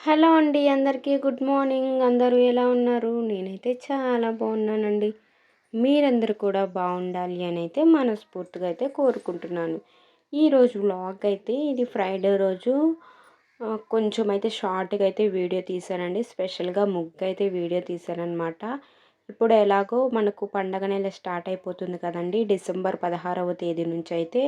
Hello అండి అందరికీ good morning. అందరూ ఎలా ఉన్నారు? నేనైతే చాలా బాగున్నానండి. మీరందరూ కూడా బాగుండాలి అని అయితే మనస్ఫూర్తిగా అయితే కోరుకుంటున్నాను. ఈరోజు వ్లాగ్ అయితే ఇది ఫ్రైడే రోజు కొంచెం అయితే షార్ట్గా అయితే వీడియో తీసానండి. స్పెషల్గా ముగ్గు అయితే వీడియో తీసానమాట. ఇప్పుడు ఎలాగో మనకు పండగ నెల స్టార్ట్ అయిపోతుంది కదండి. డిసెంబర్ 16వ తేదీ నుంచి అయితే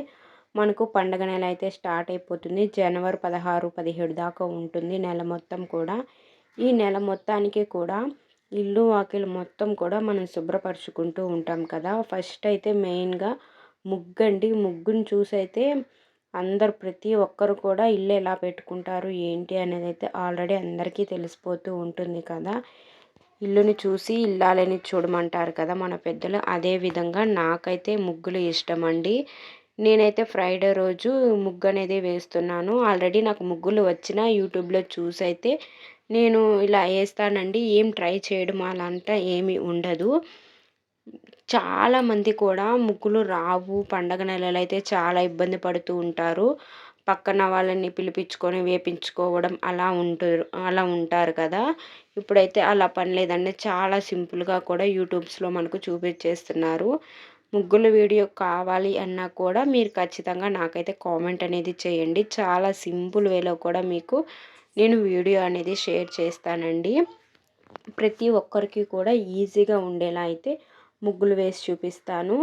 మనకు పండగ నెల అయితే స్టార్ట్ అయిపోతుంది. జనవరి 16, 17 దాకా ఉంటుంది నెల మొత్తం కూడా. ఈ నెల మొత్తానికి కూడా ఇల్లు వాకిలు మొత్తం కూడా మనం శుభ్రపరుచుకుంటూ ఉంటాం కదా. ఫస్ట్ అయితే మెయిన్గా ముగ్గండి. ముగ్గుని చూసైతే అందరు ప్రతి ఒక్కరు కూడా ఇల్లు ఎలా పెట్టుకుంటారు ఏంటి అనేది అయితే ఆల్రెడీ అందరికీ తెలిసిపోతూ ఉంటుంది కదా. ఇల్లుని చూసి ఇల్లాలని చూడమంటారు కదా మన పెద్దలు. అదేవిధంగా నాకైతే ముగ్గులు ఇష్టం అండి. నేనైతే ఫ్రైడే రోజు ముగ్గు అనేది వేస్తున్నాను. ఆల్రెడీ నాకు ముగ్గులు వచ్చిన యూట్యూబ్లో చూసి అయితే నేను ఇలా వేస్తానండి. ఏం ట్రై చేయడం అలాంటి ఏమీ ఉండదు. చాలామంది కూడా ముగ్గులు రావు, పండగ నెలలు అయితే చాలా ఇబ్బంది పడుతూ ఉంటారు. పక్కన వాళ్ళని పిలిపించుకొని వేపించుకోవడం అలా ఉంటారు కదా. ఇప్పుడైతే అలా పని లేదండి. చాలా సింపుల్గా కూడా యూట్యూబ్స్లో మనకు చూపించేస్తున్నారు. ముగ్గుల వీడియో కావాలి అన్నా కూడా మీరు ఖచ్చితంగా నాకైతే కామెంట్ అనేది చేయండి. చాలా సింపుల్ వేలో కూడా మీకు నేను వీడియో అనేది షేర్ చేస్తానండి. ప్రతి ఒక్కరికి కూడా ఈజీగా ఉండేలా అయితే ముగ్గులు వేసి చూపిస్తాను.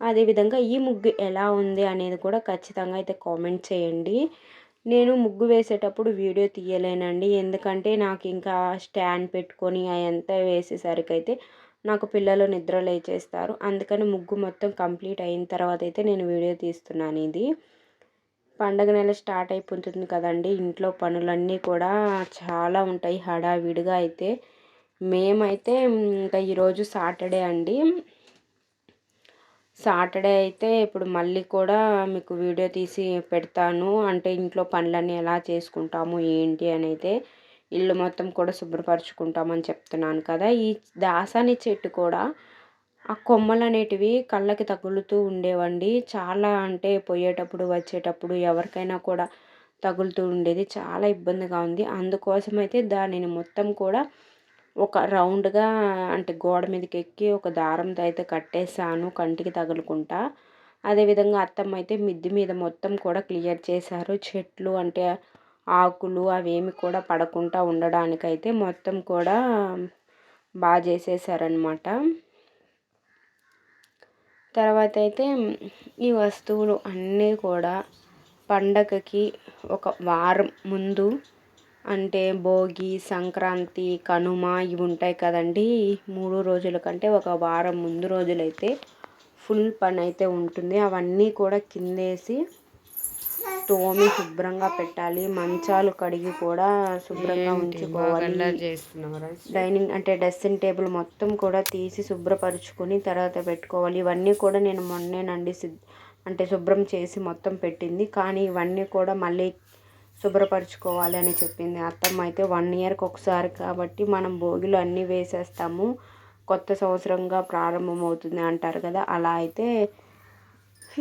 అదేవిధంగా ఈ ముగ్గు ఎలా ఉంది అనేది కూడా ఖచ్చితంగా అయితే కామెంట్ చేయండి. నేను ముగ్గు వేసేటప్పుడు వీడియో తీయలేనండి. ఎందుకంటే నాకు ఇంకా స్టాండ్ పెట్టుకొని అదంతా వేసేసరికి అయితే నాకు పిల్లలు నిద్ర లేచేస్తారు. అందుకని ముగ్గు మొత్తం కంప్లీట్ అయిన తర్వాత అయితే నేను వీడియో తీస్తున్నాను. ఇది పండగ నెల స్టార్ట్ అయిపోతుంది కదండి. ఇంట్లో పనులన్నీ కూడా చాలా ఉంటాయి హడావిడిగా అయితే. మేమైతే ఇంకా ఈరోజు సాటర్డే అండి. సాటర్డే అయితే ఇప్పుడు మళ్ళీ కూడా మీకు వీడియో తీసి పెడతాను. అంటే ఇంట్లో పనులన్నీ ఎలా చేసుకుంటాము ఏంటి అని అయితే ఇల్లు మొత్తం కూడా శుభ్రపరచుకుంటామని చెప్తున్నాను కదా. ఈ దాసాని చెట్టు కూడా ఆ కొమ్మలు అనేటివి కళ్ళకి తగులుతూ ఉండేవండి. చాలా అంటే పోయేటప్పుడు వచ్చేటప్పుడు ఎవరికైనా కూడా తగులుతూ ఉండేది. చాలా ఇబ్బందిగా ఉంది. అందుకోసం అయితే దానిని మొత్తం కూడా ఒక రౌండ్గా అంటే గోడ మీదకి ఎక్కి ఒక దారంతో అయితే కట్టేసాను కంటికి తగులుకుంటా. అదేవిధంగా అత్తమ్మ అయితే మిద్ది మీద మొత్తం కూడా క్లియర్ చేశారు. చెట్లు అంటే ఆకులు అవేమి కూడా పడకుండా ఉండడానికైతే మొత్తం కూడా బాగా చేసేసారనమాట. తర్వాత అయితే ఈ వస్తువులు అన్నీ కూడా పండగకి ఒక వారం ముందు అంటే భోగి, సంక్రాంతి, కనుమ ఇవి ఉంటాయి కదండి. 3 రోజుల కంటే ఒక వారం ముందు రోజులైతే ఫుల్ పని అయితే ఉంటుంది. అవన్నీ కూడా కిందేసి తోమి శుభ్రంగా పెట్టాలి. మంచాలు కడిగి కూడా శుభ్రంగా ఉంచుకోవాలి. డైనింగ్ అంటే డ్రెస్సింగ్ టేబుల్ మొత్తం కూడా తీసి శుభ్రపరుచుకొని తర్వాత పెట్టుకోవాలి. ఇవన్నీ కూడా నేను మొన్నేనండి అంటే శుభ్రం చేసి మొత్తం పెట్టింది. కానీ ఇవన్నీ కూడా మళ్ళీ శుభ్రపరచుకోవాలి అని చెప్పింది అత్తమ్మ. అయితే 1 ఇయర్కి ఒకసారి కాబట్టి మనం భోగిలో అన్నీ వేసేస్తాము. కొత్త సంవత్సరంగా ప్రారంభమవుతుంది అంటారు కదా. అలా అయితే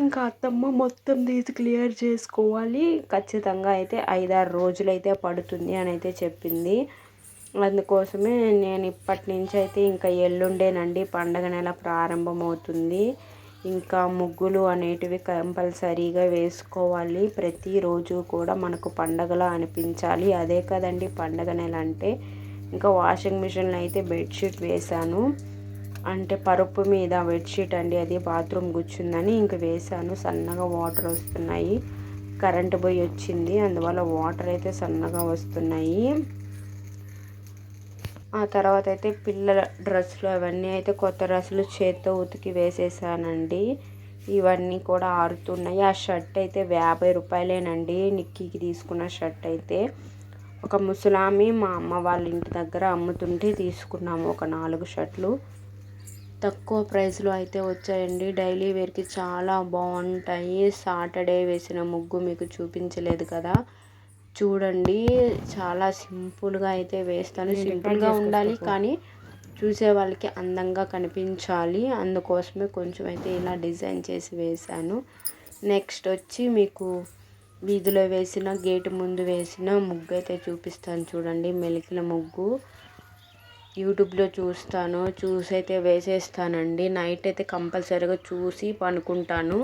ఇంకా అత్తమ్మ మొత్తం తీసి క్లియర్ చేసుకోవాలి. ఖచ్చితంగా అయితే 5-6 రోజులైతే పడుతుంది అని అయితే చెప్పింది. అందుకోసమే నేను ఇప్పటి నుంచి అయితే ఇంకా ఎల్లుండేనండి పండగ నెల ప్రారంభమవుతుంది. ఇంకా ముగ్గులు అనేటివి కంపల్సరీగా వేసుకోవాలి. ప్రతిరోజు కూడా మనకు పండగలా అనిపించాలి. అదే కదండి పండగ నెల అంటే. ఇంకా వాషింగ్ మిషన్లో అయితే బెడ్షీట్ వేశాను. అంటే పరుపు మీద బెడ్షీట్ అండి, అది బాత్రూమ్ కూర్చుందని ఇంక వేశాను. సన్నగా వాటర్ వస్తున్నాయి. కరెంటు పోయి వచ్చింది, అందువల్ల వాటర్ అయితే సన్నగా వస్తున్నాయి. ఆ తర్వాత అయితే పిల్లల డ్రెస్సులు అవన్నీ అయితే కొత్త డ్రెస్సులు చేత్తో ఉతికి వేసేసానండి. ఇవన్నీ కూడా ఆరుతున్నాయి. ఆ షర్ట్ అయితే 50 రూపాయలేనండి. నిక్కీకి తీసుకున్న షర్ట్ అయితే ఒక ముసలామి మా అమ్మ వాళ్ళ ఇంటి దగ్గర అమ్ముతుంటే తీసుకున్నాము. ఒక 4 షర్ట్లు తక్కువ ప్రైస్లో అయితే వచ్చాయండి. డైలీ వేర్కి చాలా బాగుంటాయి. సాటర్డే వేసిన ముగ్గు మీకు చూపించలేదు కదా, చూడండి. చాలా సింపుల్గా అయితే వేస్తాను. సింపుల్గా ఉండాలి కానీ చూసే వాళ్ళకి అందంగా కనిపించాలి. అందుకోసమే కొంచెం అయితే ఇలా డిజైన్ చేసి వేశాను. నెక్స్ట్ వచ్చి మీకు వీధిలో వేసిన గేటు ముందు వేసిన ముగ్గు అయితే చూపిస్తాను చూడండి. మెలికల ముగ్గు యూట్యూబ్లో చూసి అయితే వేసేస్తానండి. నైట్ అయితే కంపల్సరీగా చూసి పనుకుంటాను.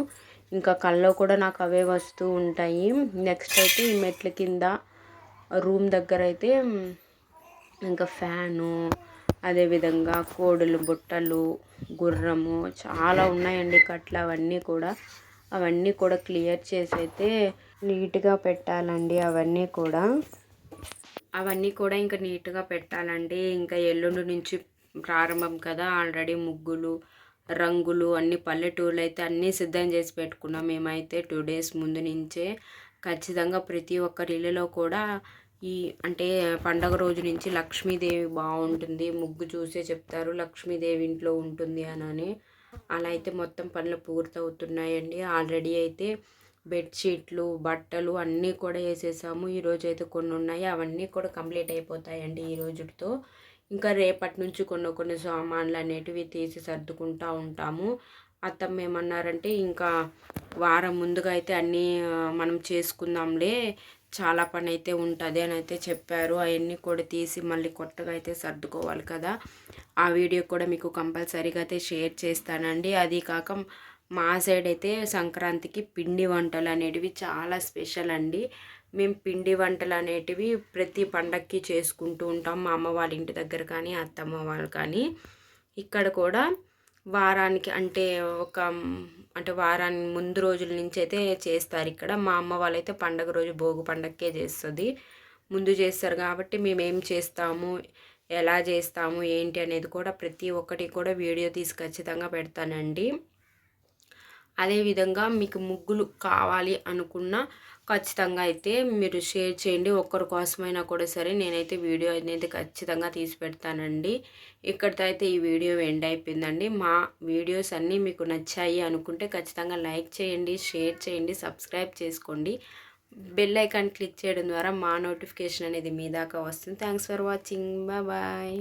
ఇంకా కల్లో కూడా నాకు అవే వస్తూ ఉంటాయి. నెక్స్ట్ అయితే ఈ మెట్ల కింద రూమ్ దగ్గర అయితే ఇంకా ఫ్యాను, అదేవిధంగా కోడులు బుట్టలు, గుర్రము చాలా ఉన్నాయండి కట్లు. అవన్నీ కూడా క్లియర్ చేసి అయితే నీట్గా పెట్టాలండి. అవన్నీ కూడా ఇంకా నీట్గా పెట్టాలండి. ఇంకా ఎల్లుండి నుంచి ప్రారంభం కదా. ఆల్రెడీ ముగ్గులు, రంగులు అన్ని పల్లెటూర్లు అయితే అన్నీ సిద్ధం చేసి పెట్టుకున్నాం. మేమైతే 2 days ముందు నుంచే ఖచ్చితంగా ప్రతి ఒక్కరి ఇళ్ళలో కూడా అంటే పండగ రోజు నుంచి లక్ష్మీదేవి బాగుంటుంది, ముగ్గు చూసే చెప్తారు లక్ష్మీదేవి ఇంట్లో ఉంటుంది అని. అలా అయితే మొత్తం పనులు పూర్తవుతున్నాయండి. ఆల్రెడీ అయితే బెడ్షీట్లు, బట్టలు అన్నీ కూడా వేసేసాము. ఈరోజు అయితే కొన్ని ఉన్నాయి, అవన్నీ కూడా కంప్లీట్ అయిపోతాయండి ఈ రోజుతో. ఇంకా రేపటి నుంచి కొన్ని సామాన్లు అనేటివి తీసి సర్దుకుంటూ ఉంటాము. అత్తమ్మ ఏమన్నారంటే ఇంకా వారం ముందుగా అయితే అన్నీ మనం చేసుకుందాంలే, చాలా పని అయితే ఉంటుంది అని అయితే చెప్పారు. అవన్నీ కూడా తీసి మళ్ళీ కొత్తగా అయితే సర్దుకోవాలి కదా. ఆ వీడియో కూడా మీకు కంపల్సరీగా అయితే షేర్ చేస్తానండి. అది కాక మా సైడ్ అయితే సంక్రాంతికి పిండి వంటలు అనేటివి చాలా స్పెషల్ అండి. మేము పిండి వంటలు అనేటివి ప్రతి పండగకి చేసుకుంటూ ఉంటాం. మా అమ్మ వాళ్ళ ఇంటి దగ్గర కానీ, అత్తమ్మ వాళ్ళు కానీ. ఇక్కడ కూడా వారానికి అంటే వారానికి ముందు రోజుల నుంచి అయితే చేస్తారు ఇక్కడ. మా అమ్మ వాళ్ళైతే పండగ రోజు భోగి పండగకే చేస్తుంది. ముందు చేస్తారు కాబట్టి మేమేం చేస్తాము, ఎలా చేస్తాము, ఏంటి అనేది కూడా ప్రతి ఒక్కటి కూడా వీడియో తీసి ఖచ్చితంగా పెడతానండి. అదేవిధంగా మీకు ముగ్గులు కావాలి అనుకున్న ఖచ్చితంగా అయితే మీరు షేర్ చేయండి. ఒక్కరి కోసమైనా కూడా సరే నేనైతే వీడియో అనేది ఖచ్చితంగా తీసి పెడతానండి. ఇక్కడితో అయితే ఈ వీడియో ఎండ్ అయిపోయిందండి. మా వీడియోస్ అన్నీ మీకు నచ్చాయి అనుకుంటే ఖచ్చితంగా లైక్ చేయండి, షేర్ చేయండి, సబ్స్క్రైబ్ చేసుకోండి. బెల్ ఐకాన్ క్లిక్ చేయడం ద్వారా మా నోటిఫికేషన్ అనేది మీ దాకా వస్తుంది. Thanks for watching. బాయ్.